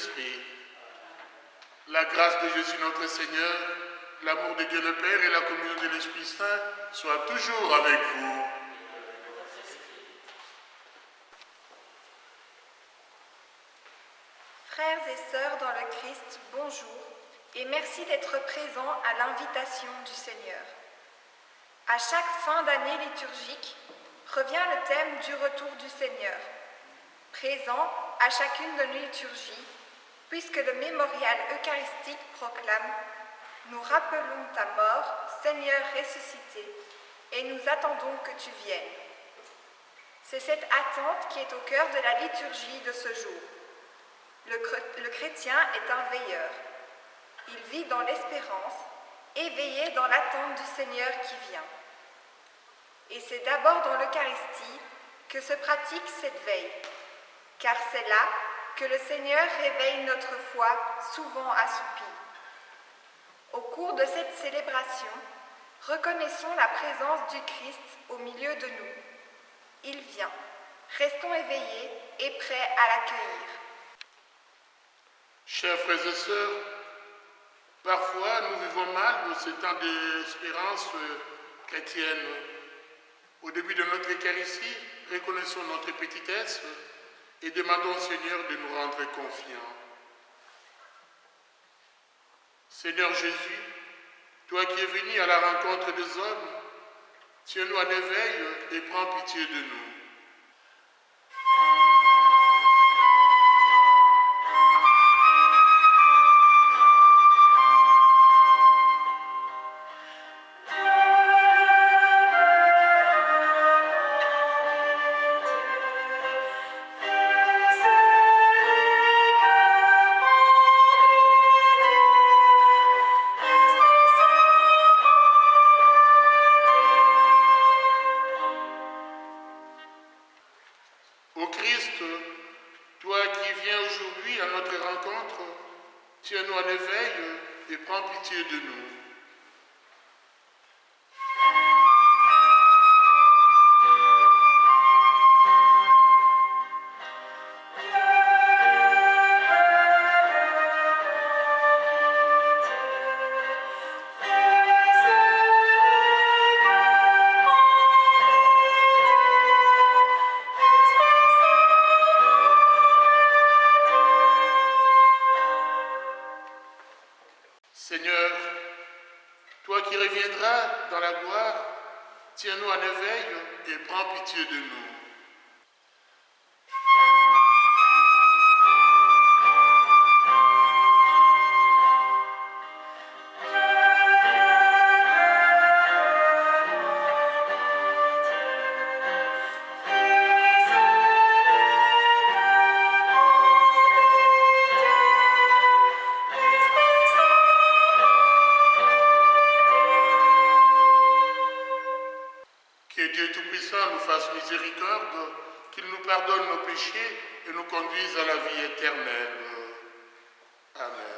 Saint-Esprit. La grâce de Jésus notre Seigneur, l'amour de Dieu le Père et la communion de l'Esprit Saint soient toujours avec vous. Frères et sœurs dans le Christ, bonjour et merci d'être présents à l'invitation du Seigneur. À chaque fin d'année liturgique, revient le thème du retour du Seigneur, présent à chacune de nos liturgies, puisque le mémorial eucharistique proclame « Nous rappelons ta mort, Seigneur ressuscité, et nous attendons que tu viennes ». C'est cette attente qui est au cœur de la liturgie de ce jour. Le chrétien est un veilleur. Il vit dans l'espérance, éveillé dans l'attente du Seigneur qui vient. Et c'est d'abord dans l'Eucharistie que se pratique cette veille, car c'est là que le Seigneur réveille notre foi souvent assoupie. Au cours de cette célébration, reconnaissons la présence du Christ au milieu de nous. Il vient. Restons éveillés et prêts à l'accueillir. Chers frères et sœurs, parfois nous vivons mal ce temps d'espérance chrétienne. Au début de notre Eucharistie, reconnaissons notre petitesse et demandons au Seigneur de nous rendre confiants. Seigneur Jésus, toi qui es venu à la rencontre des hommes, tiens-nous en éveil et prends pitié de nous. Ô Christ, toi qui viens aujourd'hui à notre rencontre, tiens-nous en éveil et prends pitié de nous. Seigneur, toi qui reviendras dans la gloire, tiens-nous en éveil et prends pitié de nous. Que Dieu Tout-Puissant nous fasse miséricorde, qu'il nous pardonne nos péchés et nous conduise à la vie éternelle. Amen.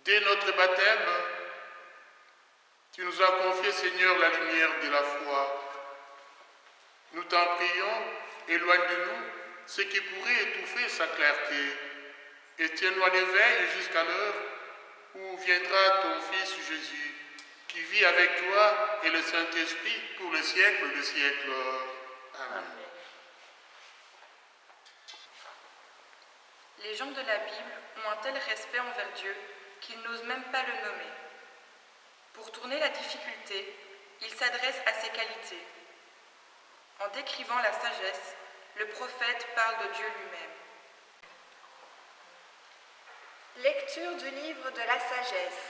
Dès notre baptême, tu nous as confié, Seigneur, la lumière de la foi. Nous t'en prions, éloigne de nous ce qui pourrait étouffer sa clarté, et tiens-nous à l'éveil jusqu'à l'heure où viendra ton Fils Jésus, qui vit avec toi et le Saint-Esprit pour le siècle des siècles. Amen. Les gens de la Bible ont un tel respect envers Dieu qu'ils n'osent même pas le nommer. Pour tourner la difficulté, ils s'adressent à ses qualités. En décrivant la sagesse, le prophète parle de Dieu lui-même. Lecture du livre de la sagesse.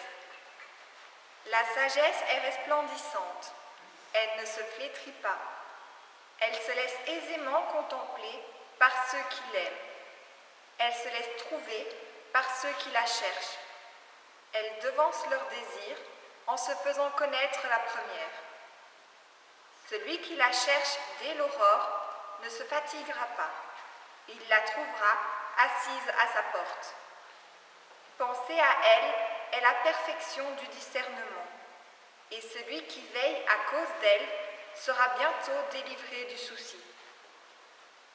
La sagesse est resplendissante. Elle ne se flétrit pas. Elle se laisse aisément contempler par ceux qui l'aiment. Elle se laisse trouver par ceux qui la cherchent. Elle devance leurs désirs en se faisant connaître la première. Celui qui la cherche dès l'aurore ne se fatiguera pas. Il la trouvera assise à sa porte. Penser à elle est la perfection du discernement, et celui qui veille à cause d'elle sera bientôt délivré du souci.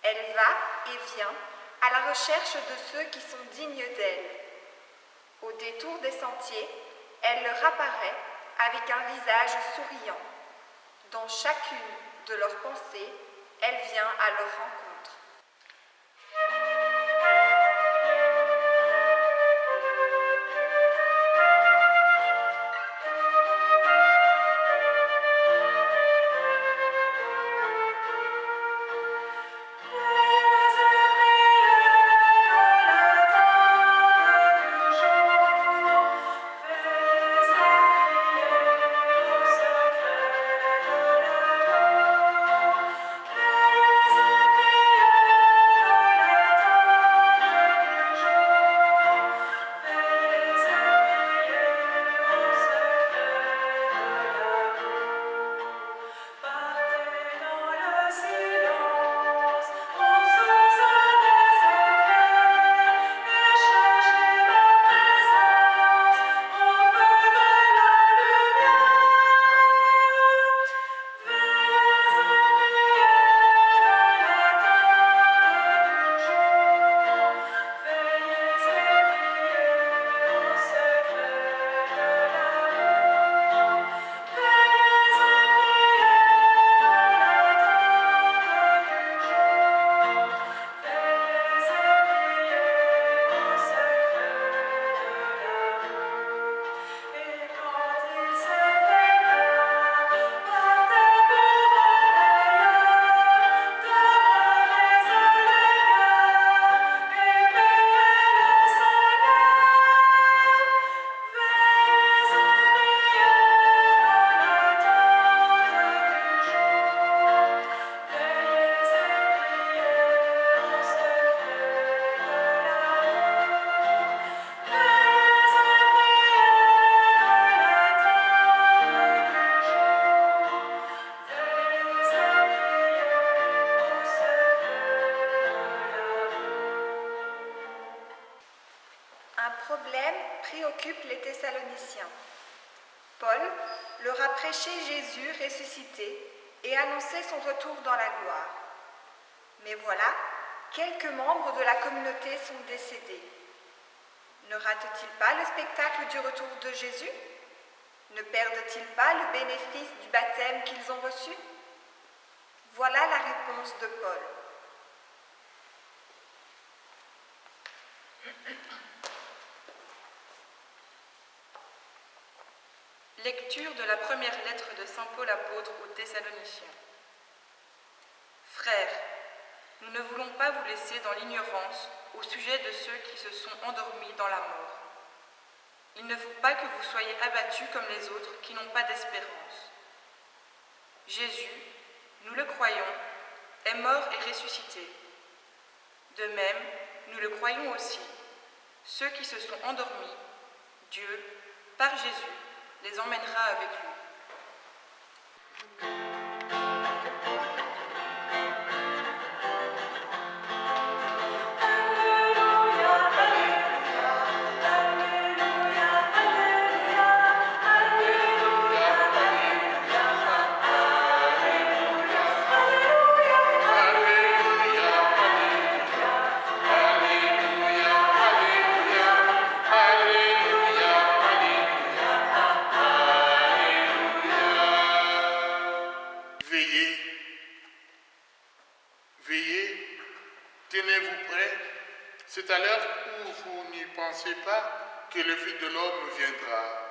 Elle va et vient à la recherche de ceux qui sont dignes d'elle. Au détour des sentiers, elle leur apparaît avec un visage souriant. Dans chacune de leurs pensées, elle vient à leur rencontre. Un problème préoccupe les Thessaloniciens. Paul leur a prêché Jésus ressuscité et annoncé son retour dans la gloire. Mais voilà, quelques membres de la communauté sont décédés. Ne ratent-ils pas le spectacle du retour de Jésus? Ne perdent-ils pas le bénéfice du baptême qu'ils ont reçu? Voilà la réponse de Paul. Lecture de la première lettre de saint Paul apôtre aux Thessaloniciens. Frères, nous ne voulons pas vous laisser dans l'ignorance au sujet de ceux qui se sont endormis dans la mort. Il ne faut pas que vous soyez abattus comme les autres qui n'ont pas d'espérance. Jésus, nous le croyons, est mort et ressuscité. De même, nous le croyons aussi. Ceux qui se sont endormis, Dieu, par Jésus, les emmènera avec lui. Alléluia, Alléluia, Alléluia. C'est à l'heure où vous n'y pensez pas que le Fils de l'homme viendra.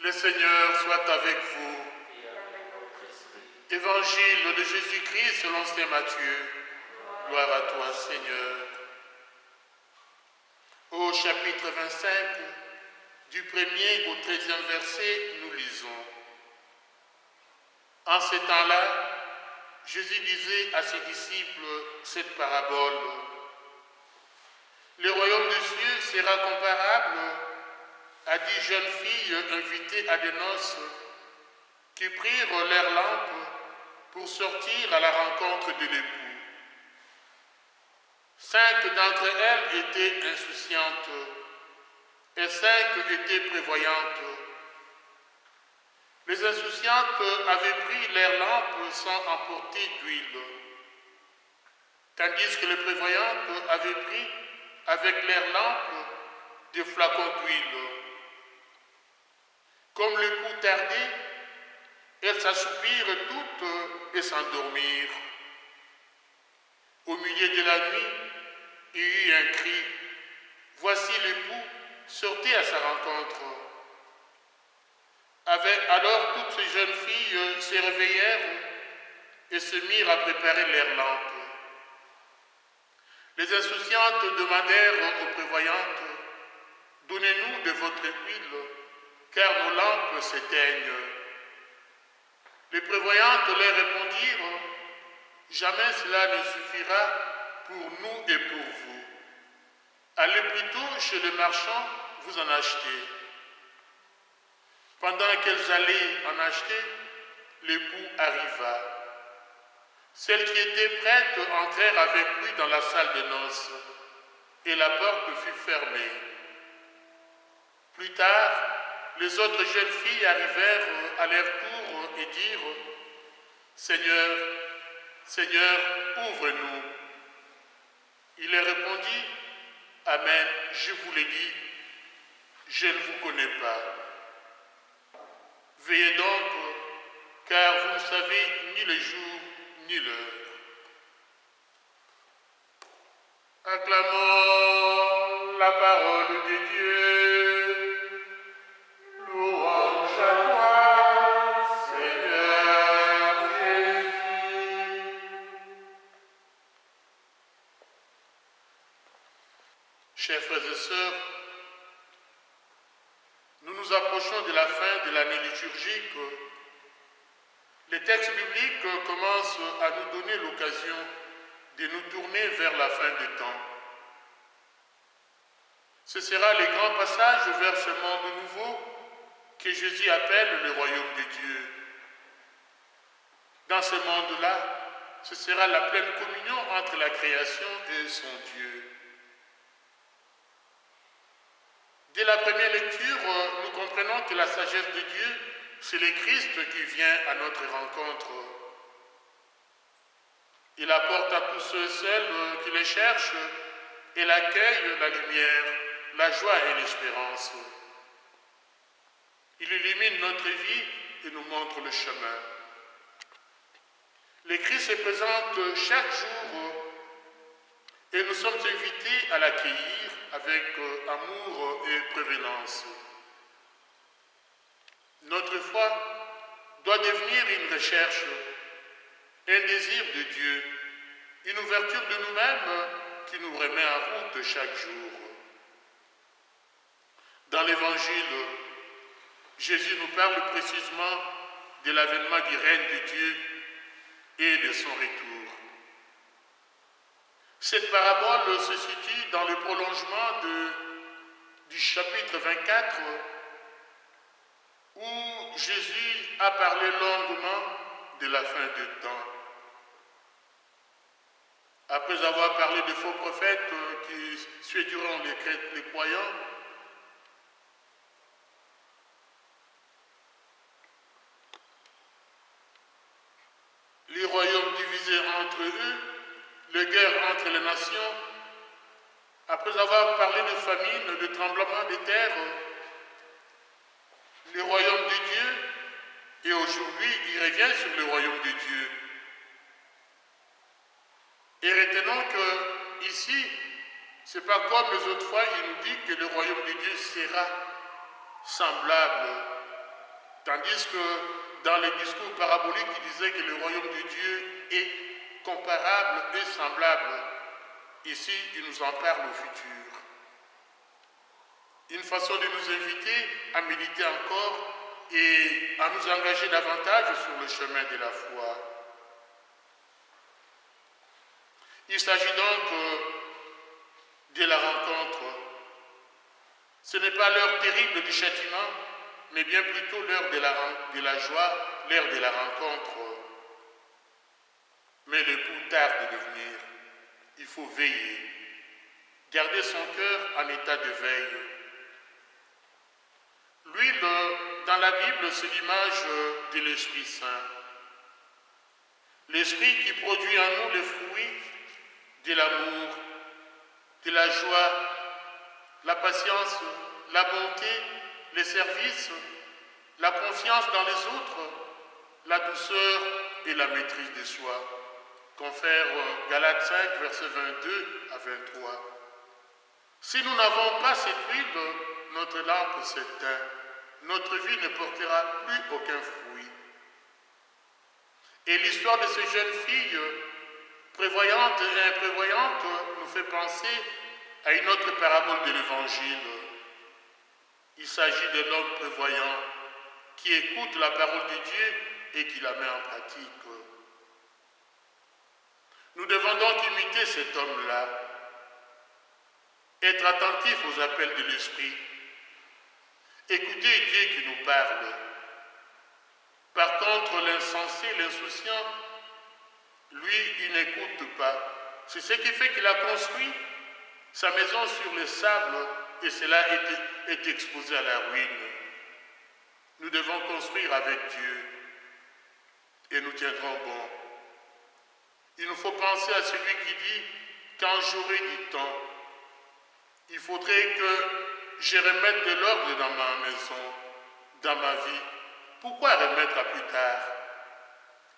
Le Seigneur soit avec vous. Évangile de Jésus-Christ selon saint Matthieu. Gloire à toi, Seigneur. Au chapitre 25, du 1er au 13e verset, nous lisons. En ces temps-là, Jésus disait à ses disciples cette parabole. Le royaume des cieux sera comparable à 10 jeunes filles invitées à des noces qui prirent leurs lampes pour sortir à la rencontre de l'époux. 5 d'entre elles étaient insouciantes et 5 étaient prévoyantes. Les insouciantes avaient pris leurs lampes sans emporter d'huile, tandis que les prévoyantes avaient pris avec leurs lampes des flacons d'huile. Comme l'époux tardait, elles s'assoupirent toutes et s'endormirent. Au milieu de la nuit, il y eut un cri. Voici l'époux, sortez à sa rencontre. Alors toutes ces jeunes filles se réveillèrent et se mirent à préparer leurs lampes. Les insouciantes demandèrent aux prévoyantes, donnez-nous de votre huile, car nos lampes s'éteignent. Les prévoyantes leur répondirent, jamais cela ne suffira pour nous et pour vous. Allez plutôt chez le marchand, vous en achetez. Pendant qu'elles allaient en acheter, l'époux arriva. Celles qui étaient prêtes entrèrent avec lui dans la salle de noces, et la porte fut fermée. Plus tard, les autres jeunes filles arrivèrent à leur tour et dirent, Seigneur, Seigneur, ouvre-nous. Il leur répondit, Amen, je vous l'ai dit, je ne vous connais pas. Veillez donc, car vous ne savez ni le jour ni l'heure. Acclamons la parole de Dieu. Louange à toi, Seigneur Jésus. Chers frères et sœurs, nous nous approchons de la fin de l'année liturgique. Les textes bibliques commencent à nous donner l'occasion de nous tourner vers la fin des temps. Ce sera le grand passage vers ce monde nouveau que Jésus appelle le royaume de Dieu. Dans ce monde-là, ce sera la pleine communion entre la création et son Dieu. Dès la première lecture, nous comprenons que la sagesse de Dieu, c'est le Christ qui vient à notre rencontre. Il apporte à tous ceux et celles qui les cherchent et l'accueillent la lumière, la joie et l'espérance. Il illumine notre vie et nous montre le chemin. Le Christ se présente chaque jour et nous sommes invités à l'accueillir avec amour et prévenance. Notre foi doit devenir une recherche, un désir de Dieu, une ouverture de nous-mêmes qui nous remet en route chaque jour. Dans l'Évangile, Jésus nous parle précisément de l'avènement du règne de Dieu et de son retour. Cette parabole se situe dans le prolongement du chapitre 24 où Jésus a parlé longuement de la fin du temps. après avoir parlé de faux prophètes qui séduiront les croyants, les royaumes divisés entre eux, les guerres entre les nations, après avoir parlé de famine, de tremblements de terre, le royaume de Dieu, et aujourd'hui il revient sur le royaume de Dieu. Et retenons que ici, ce n'est pas comme les autres fois, il nous dit que le royaume de Dieu sera semblable. Tandis que dans les discours paraboliques, il disait que le royaume de Dieu est comparable et semblable. Ici, il nous en parle au futur. Une façon de nous inviter à méditer encore et à nous engager davantage sur le chemin de la foi. Il s'agit donc de la rencontre. Ce n'est pas l'heure terrible du châtiment, mais bien plutôt l'heure de la joie, l'heure de la rencontre. Mais le coup tarde de venir. Il faut veiller, garder son cœur en état de veille. L'huile, dans la Bible, c'est l'image de l'Esprit Saint. L'Esprit qui produit en nous les fruits de l'amour, de la joie, la patience, la bonté, les services, la confiance dans les autres, la douceur et la maîtrise de soi. Confère Galates 5, versets 22 à 23. Si nous n'avons pas cette huile, notre lampe s'éteint. Notre vie ne portera plus aucun fruit. Et l'histoire de ces jeunes filles, prévoyantes et imprévoyantes, nous fait penser à une autre parabole de l'Évangile. Il s'agit de l'homme prévoyant qui écoute la parole de Dieu et qui la met en pratique. Nous devons donc imiter cet homme-là, être attentifs aux appels de l'Esprit, écouter Dieu qui nous parle. Par contre, l'insensé, l'insouciant, lui, il n'écoute pas. C'est ce qui fait qu'il a construit sa maison sur le sable et cela est exposé à la ruine. Nous devons construire avec Dieu et nous tiendrons bon. Il nous faut penser à celui qui dit « Quand j'aurai du temps, il faudrait que je remette de l'ordre dans ma maison, dans ma vie. Pourquoi remettre à plus tard?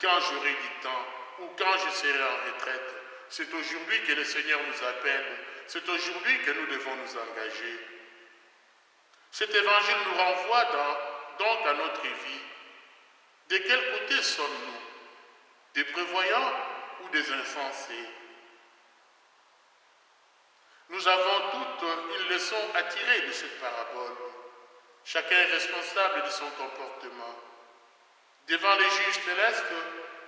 Quand j'aurai du temps ou quand je serai en retraite. C'est aujourd'hui que le Seigneur nous appelle. C'est aujourd'hui que nous devons nous engager. Cet évangile nous renvoie donc à notre vie. De quel côté sommes-nous? Des prévoyants ou des insensés? Nous avons toutes une leçon à tirer de cette parabole. Chacun est responsable de son comportement. Devant les juges célestes,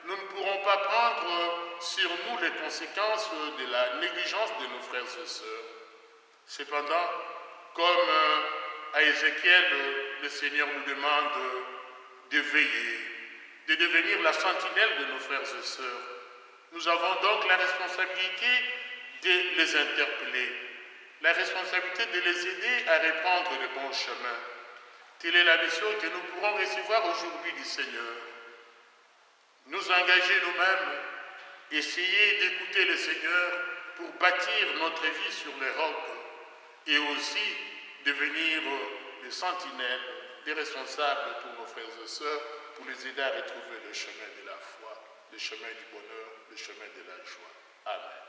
nous ne pourrons pas prendre sur nous les conséquences de la négligence de nos frères et sœurs. Cependant, comme à Ézéchiel, le Seigneur nous demande de veiller, de devenir la sentinelle de nos frères et sœurs. Nous avons donc la responsabilité de les interpeller, la responsabilité de les aider à reprendre le bon chemin. Telle est la mission que nous pourrons recevoir aujourd'hui du Seigneur. Nous engager nous-mêmes, essayer d'écouter le Seigneur pour bâtir notre vie sur les rocs et aussi devenir des sentinelles, des responsables pour nos frères et sœurs, pour les aider à retrouver le chemin de la foi, le chemin du bonheur, le chemin de la joie. Amen.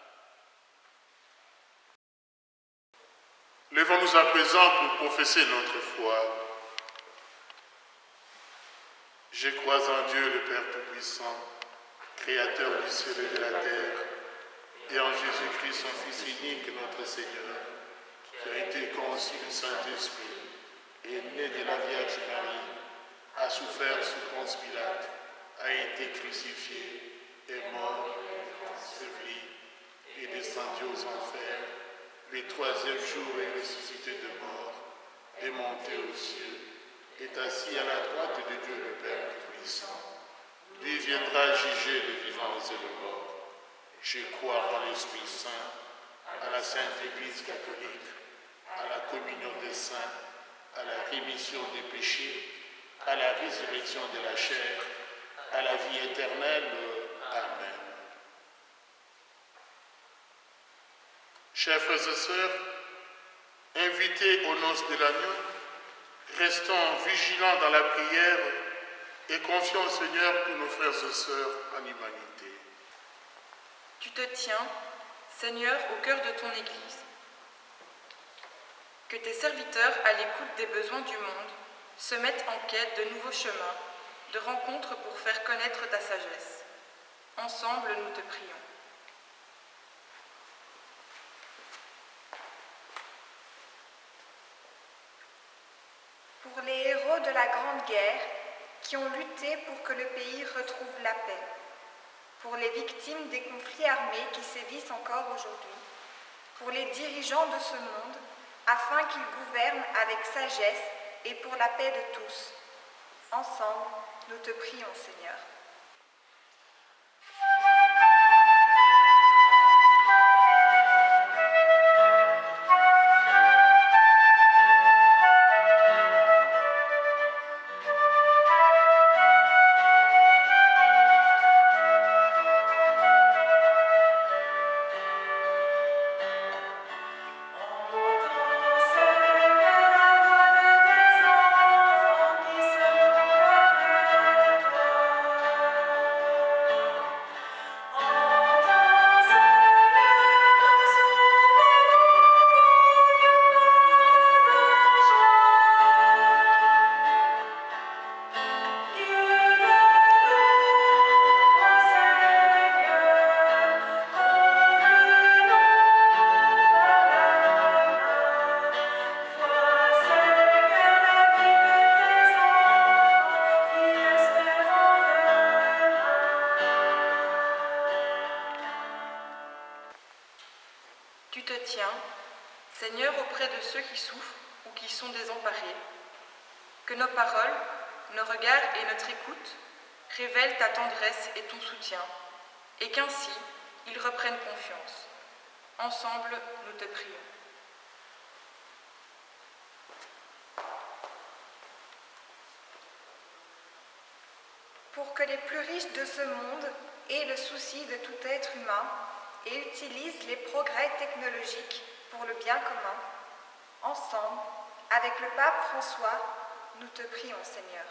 Levons-nous à présent pour professer notre foi. Je crois en Dieu, le Père Tout-Puissant, Créateur du ciel et de la terre, et en Jésus-Christ, son Fils unique, notre Seigneur, qui a été conçu du Saint-Esprit, est né de la Vierge Marie, a souffert sous Ponce Pilate, a été crucifié, est mort, enseveli, et descendu aux enfers. Le troisième jour est ressuscité de mort, est monté aux cieux, est assis à la droite de Dieu le Père Tout-Puissant. Lui viendra juger les vivants et les morts, Je crois en l'Esprit Saint, à la Sainte Église catholique, à la communion des saints, à la rémission des péchés, à la résurrection de la chair, à la vie éternelle. Amen. Chers frères et sœurs, invités aux noces de l'agneau, restons vigilants dans la prière et confions au Seigneur tous nos frères et sœurs en humanité. Tu te tiens, Seigneur, au cœur de ton Église. Que tes serviteurs, à l'écoute des besoins du monde, se mettent en quête de nouveaux chemins, de rencontres pour faire connaître ta sagesse. Ensemble, nous te prions. Pour les héros de la Grande Guerre qui ont lutté pour que le pays retrouve la paix, pour les victimes des conflits armés qui sévissent encore aujourd'hui, pour les dirigeants de ce monde, afin qu'ils gouvernent avec sagesse et pour la paix de tous. Ensemble, nous te prions, Seigneur. Tu te tiens, Seigneur, auprès de ceux qui souffrent ou qui sont désemparés. Que nos paroles, nos regards et notre écoute révèlent ta tendresse et ton soutien, et qu'ainsi, ils reprennent confiance. Ensemble, nous te prions. Pour que les plus riches de ce monde aient le souci de tout être humain et utilisent les progrès technologiques pour le bien commun, ensemble, avec le pape François, nous te prions, Seigneur.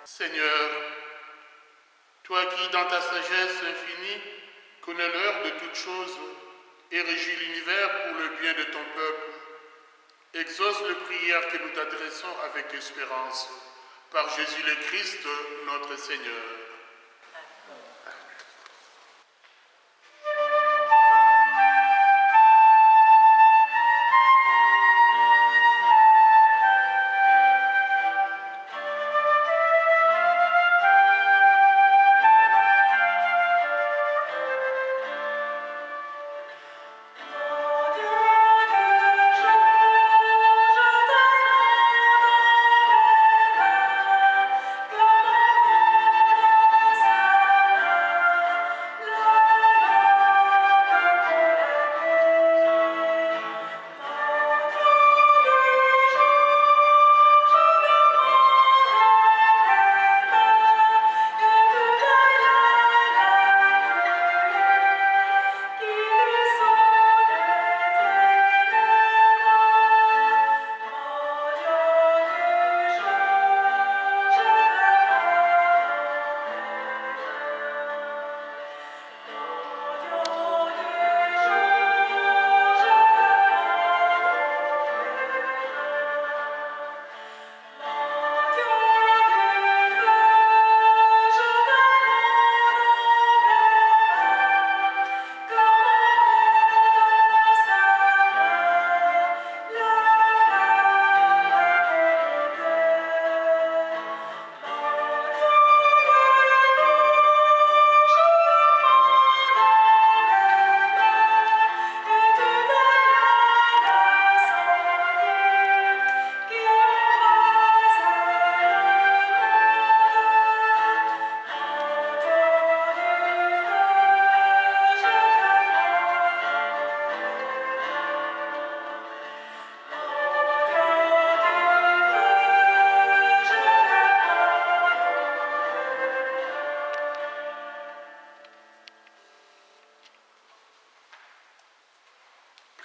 Seigneur, toi qui, dans ta sagesse infinie, connais l'heure de toutes choses et régis l'univers pour le bien de ton peuple, exauce les prières que nous t'adressons avec espérance, par Jésus le Christ, notre Seigneur.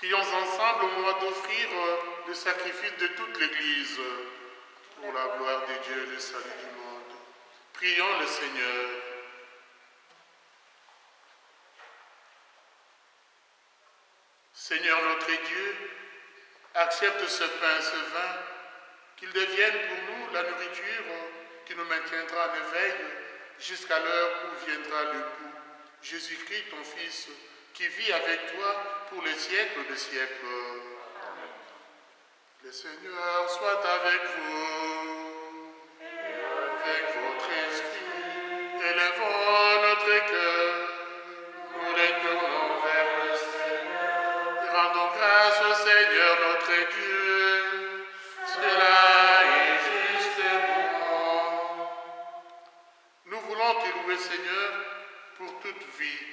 Prions ensemble au moment d'offrir le sacrifice de toute l'Église pour la gloire de Dieu et le salut du monde. Prions le Seigneur. Seigneur notre Dieu, accepte ce pain, ce vin, qu'il devienne pour nous la nourriture qui nous maintiendra en éveil jusqu'à l'heure où viendra le coup. Jésus-Christ, ton Fils, qui vit avec toi pour les siècles des siècles. Amen. Le Seigneur soit avec vous, avec votre esprit. Élevons notre cœur, nous les tournons vers le Seigneur. Et rendons grâce au Seigneur notre Dieu. Cela est juste et bon. Nous voulons te louer, Seigneur, pour toute vie,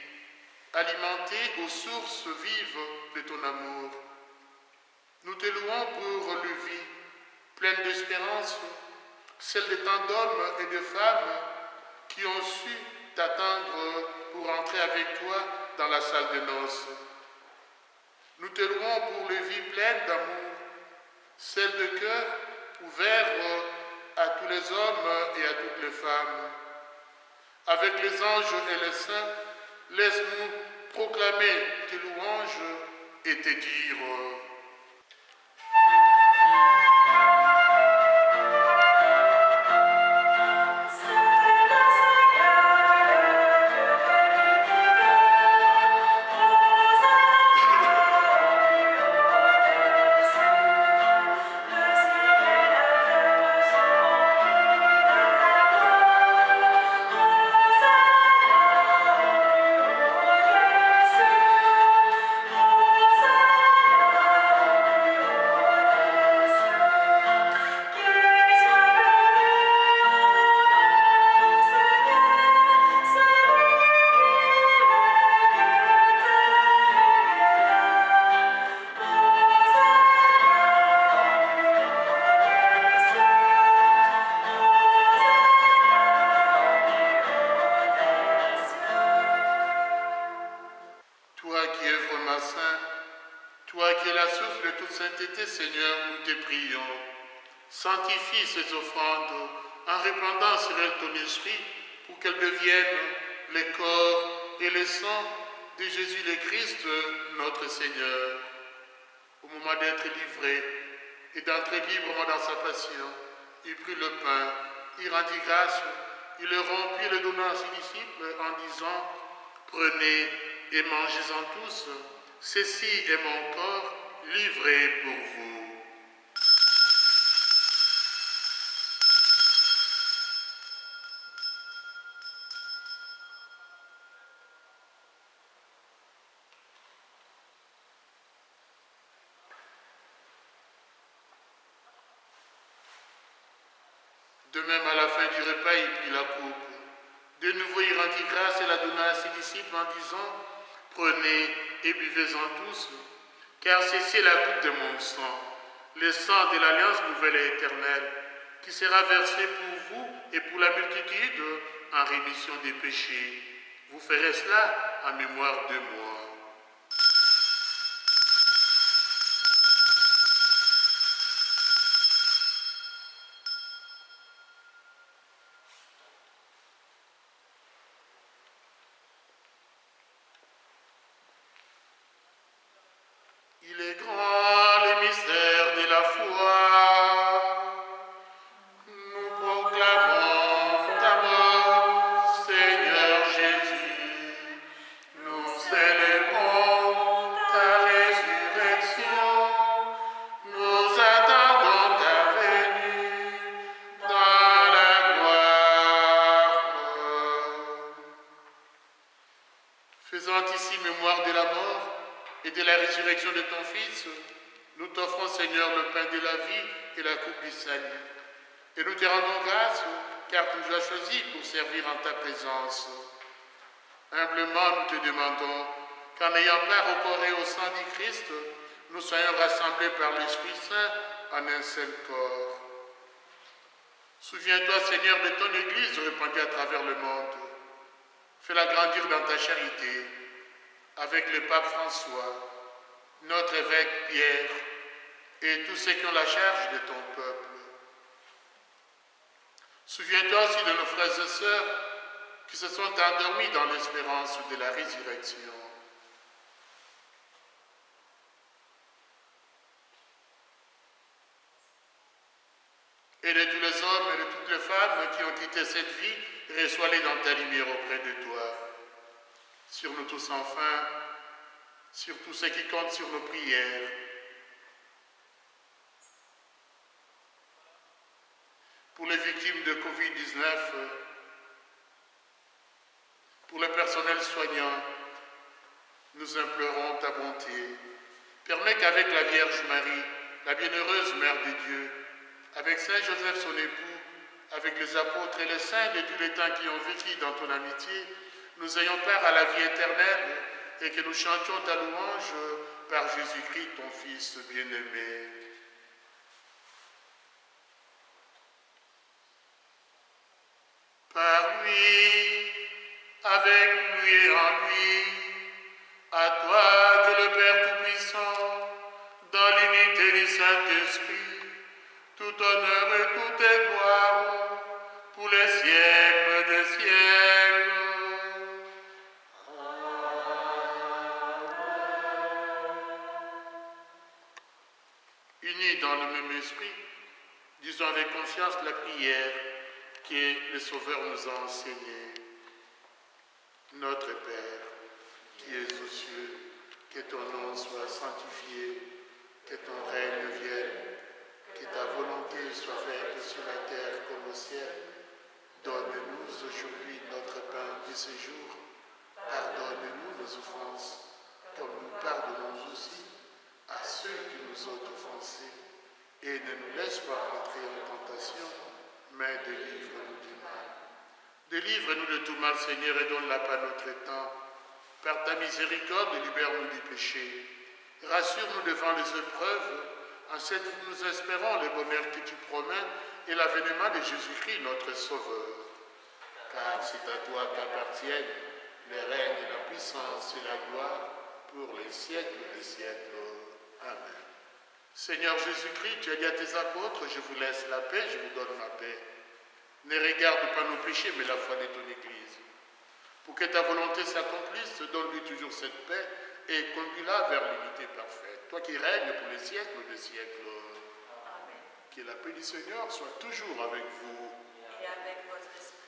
alimentée aux sources vives de ton amour. Nous te louons pour le vie, pleine d'espérance, celle de tant d'hommes et de femmes qui ont su t'attendre pour entrer avec toi dans la salle de noces. Nous te louons pour les vies pleines d'amour, celle de cœur ouvert à tous les hommes et à toutes les femmes. Avec les anges et les saints, laisse-nous proclamer tes louanges et te dire Seigneur, nous te prions, sanctifie ces offrandes en répandant sur elles ton esprit pour qu'elles deviennent les corps et le sang de Jésus le Christ, notre Seigneur. Au moment d'être livré et d'entrer librement dans sa passion, il prit le pain, il rendit grâce, il le rompit et le donna à ses disciples en disant « Prenez et mangez-en tous, ceci est mon corps livré pour vous. » De même, à la fin du repas, il prit la coupe. De nouveau, il rendit grâce et la donna à ses disciples en disant « Prenez et buvez-en tous, car ceci est la coupe de mon sang, le sang de l'alliance nouvelle et éternelle, qui sera versé pour vous et pour la multitude en rémission des péchés. Vous ferez cela en mémoire de moi. » Il est grand le mystère de la foi. Nous proclamons ta mort, Seigneur Jésus. Nous célébrons ta résurrection. Nous attendons ta venue dans la gloire. Faisant ici mémoire de la mort et de la résurrection de ton Fils, nous t'offrons, Seigneur, le pain de la vie et la coupe du salut. Et nous te rendons grâce, car tu nous as choisis pour servir en ta présence. Humblement, nous te demandons qu'en ayant part au corps et au sang du Christ, nous soyons rassemblés par l'Esprit Saint en un seul corps. Souviens-toi, Seigneur, de ton Église répandue à travers le monde. Fais-la grandir dans ta charité, avec le pape François, notre évêque Pierre et tous ceux qui ont la charge de ton peuple. Souviens-toi aussi de nos frères et sœurs qui se sont endormis dans l'espérance de la résurrection. Et de tous les hommes et de toutes les femmes qui ont quitté cette vie, reçois-les dans ta lumière auprès de toi. Sur nous tous enfin, sur tous ceux qui comptent sur nos prières. Pour les victimes de Covid-19, pour le personnel soignant, nous implorons ta bonté. Permets qu'avec la Vierge Marie, la bienheureuse Mère de Dieu, avec Saint Joseph son époux, avec les apôtres et les saints de tous les temps qui ont vécu dans ton amitié, nous ayons part à la vie éternelle et que nous chantions ta louange par Jésus-Christ, ton Fils bien-aimé. Par lui, avec lui et en lui, à toi, Dieu le Père Tout-Puissant, dans l'unité du Saint-Esprit, tout honneur et toute gloire, pour les siècles des siècles. Unis dans le même esprit, disons avec confiance la prière que le Sauveur nous a enseignée. Notre Père, qui es aux cieux, que ton nom soit sanctifié, que ton règne vienne, que ta volonté soit faite sur la terre comme au ciel. Donne-nous aujourd'hui notre pain de ce jour. Pardonne-nous nos offenses, comme nous pardonnons aussi à ceux qui nous ont offensés. Et ne nous laisse pas entrer en tentation, mais délivre-nous du mal. Délivre-nous de tout mal, Seigneur, et donne la paix à notre temps. Par ta miséricorde, libère-nous du péché. Rassure-nous devant les épreuves. En cette vie, nous espérons le bonheur que tu promets et l'avènement de Jésus-Christ, notre Sauveur. Car c'est à toi qu'appartiennent le règne, la puissance et la gloire pour les siècles des siècles. Amen. Seigneur Jésus-Christ, tu as dit à tes apôtres, je vous laisse la paix, je vous donne ma paix. Ne regarde pas nos péchés, mais la foi de ton Église. Pour que ta volonté s'accomplisse, donne-lui toujours cette paix et conduis-la vers l'unité parfaite. Toi qui règnes pour les siècles des siècles. Amen. Que la paix du Seigneur soit toujours avec vous. Et avec votre esprit.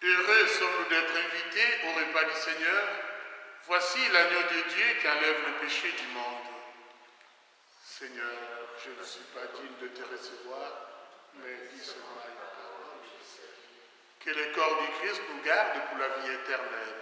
Heureux sommes-nous d'être invités au repas du Seigneur. Voici l'agneau de Dieu qui enlève le péché du monde. Seigneur, je ne suis pas digne de te recevoir, mais dis seulement une parole. Que le corps du Christ nous garde pour la vie éternelle.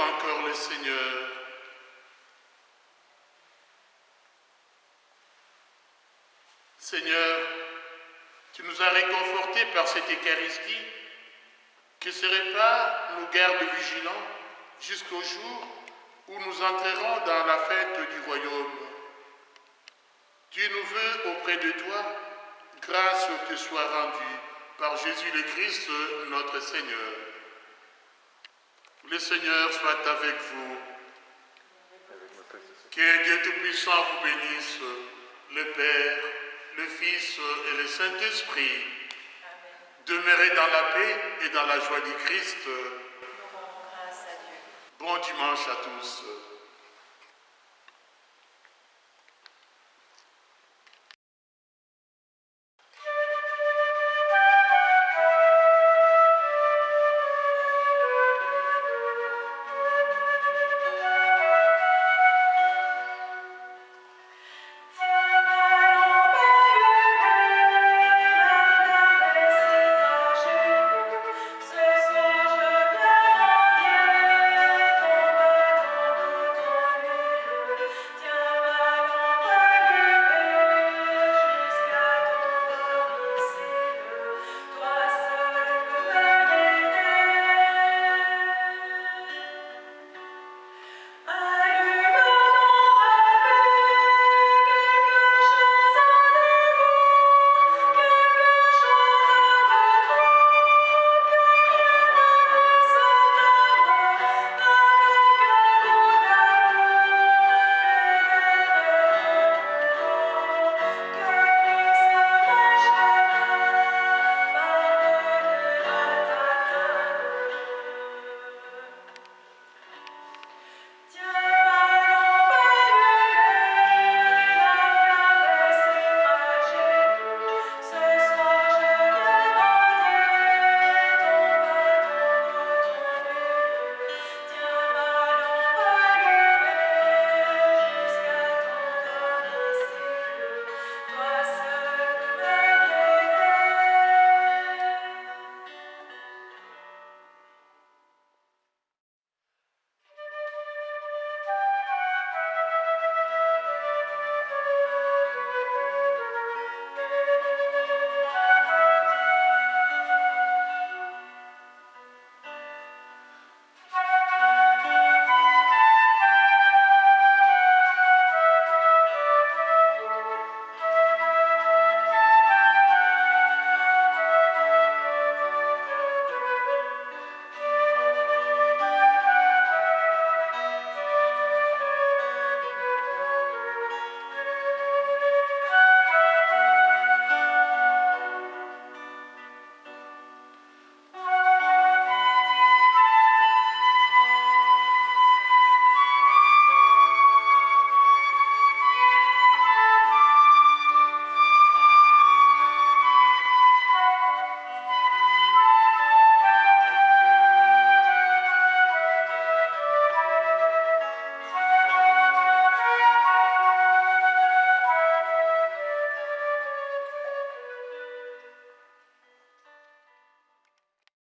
encore le Seigneur. Seigneur, tu nous as réconfortés par cette Eucharistie, que ce repas nous garde vigilants jusqu'au jour où nous entrerons dans la fête du royaume. Tu nous veux auprès de toi, grâce te soit rendue par Jésus le Christ, notre Seigneur. Le Seigneur soit avec vous. Que Dieu Tout-Puissant vous bénisse, le Père, le Fils et le Saint-Esprit. Demeurez dans la paix et dans la joie du Christ. Nous rendons grâce à Dieu. Bon dimanche à tous.